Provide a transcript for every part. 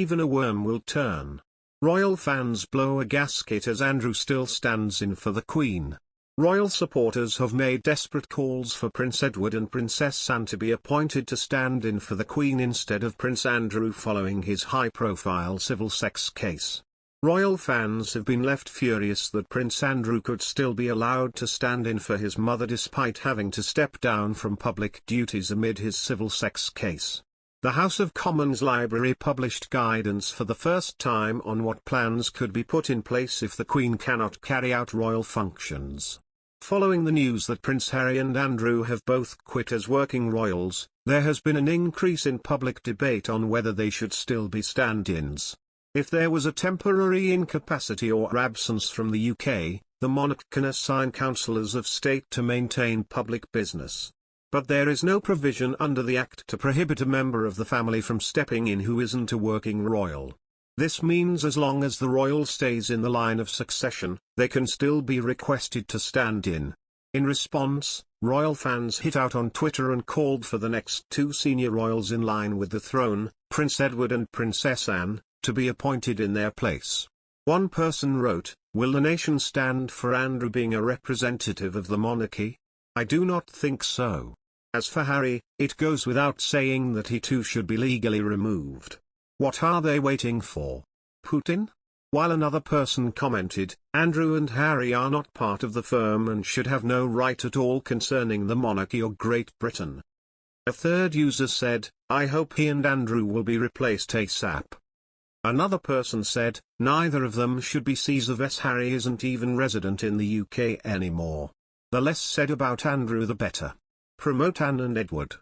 Even a worm will turn. Royal fans blow a gasket as Andrew still stands in for the Queen. Royal supporters have made desperate calls for Prince Edward and Princess Anne to be appointed to stand in for the Queen instead of Prince Andrew following his high-profile civil sex case. Royal fans have been left furious that Prince Andrew could still be allowed to stand in for his mother despite having to step down from public duties amid his civil sex case. The House of Commons Library published guidance for the first time on what plans could be put in place if the Queen cannot carry out royal functions. Following the news that Prince Harry and Andrew have both quit as working royals, there has been an increase in public debate on whether they should still be stand-ins. If there was a temporary incapacity or absence from the UK, the monarch can assign councillors of state to maintain public business. But there is no provision under the Act to prohibit a member of the family from stepping in who isn't a working royal. This means as long as the royal stays in the line of succession, they can still be requested to stand in. In response, royal fans hit out on Twitter and called for the next two senior royals in line with the throne, Prince Edward and Princess Anne, to be appointed in their place. One person wrote, "Will the nation stand for Andrew being a representative of the monarchy? I do not think so. As for Harry, it goes without saying that he too should be legally removed. What are they waiting for? Putin?" While another person commented, "Andrew and Harry are not part of the firm and should have no right at all concerning the monarchy or Great Britain." A third user said, "I hope he and Andrew will be replaced ASAP." Another person said, "Neither of them should be Caesar as Harry isn't even resident in the UK anymore. The less said about Andrew the better. Promote Anne and Edward."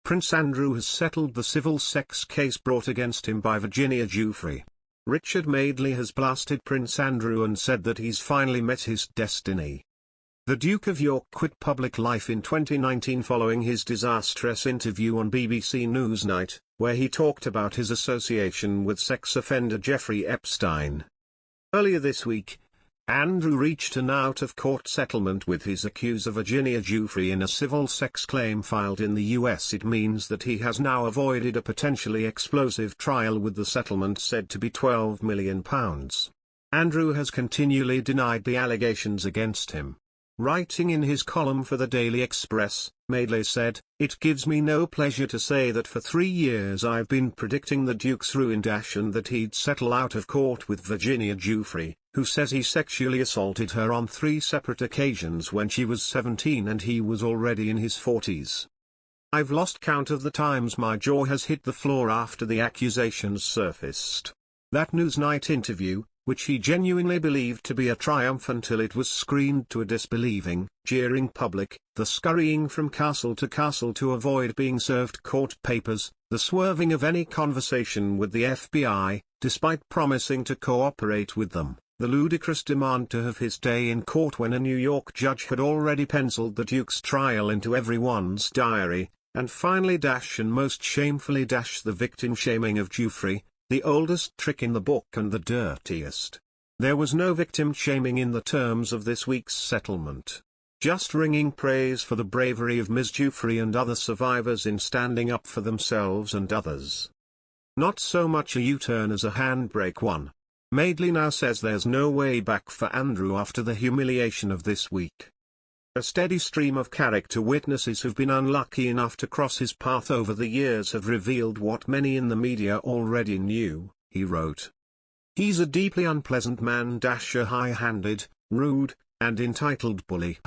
Prince Andrew has settled the civil sex case brought against him by Virginia Giuffre. Richard Madeley has blasted Prince Andrew and said that he's finally met his destiny. The Duke of York quit public life in 2019 following his disastrous interview on BBC Newsnight, where he talked about his association with sex offender Jeffrey Epstein. Earlier this week, Andrew reached an out-of-court settlement with his accuser Virginia Giuffre in a civil sex claim filed in the US. It means that he has now avoided a potentially explosive trial with the settlement said to be £12 million. Andrew has continually denied the allegations against him. Writing in his column for the Daily Express, Madeley said, "It gives me no pleasure to say that for 3 years I've been predicting the Duke's ruin and that he'd settle out of court with Virginia Giuffre, who says he sexually assaulted her on 3 separate occasions when she was 17 and he was already in his 40s. I've lost count of the times my jaw has hit the floor after the accusations surfaced." That Newsnight interview, which he genuinely believed to be a triumph until it was screened to a disbelieving, jeering public, the scurrying from castle to castle to avoid being served court papers, the swerving of any conversation with the FBI, despite promising to cooperate with them, the ludicrous demand to have his day in court when a New York judge had already penciled the Duke's trial into everyone's diary, and finally and most shamefully the victim shaming of Giuffre, the oldest trick in the book and the dirtiest. There was no victim shaming in the terms of this week's settlement. Just ringing praise for the bravery of Ms. Giuffre and other survivors in standing up for themselves and others. Not so much a U-turn as a handbrake one. Madeley now says there's no way back for Andrew after the humiliation of this week. A steady stream of character witnesses who've been unlucky enough to cross his path over the years have revealed what many in the media already knew, he wrote. He's a deeply unpleasant man, a high-handed, rude, and entitled bully.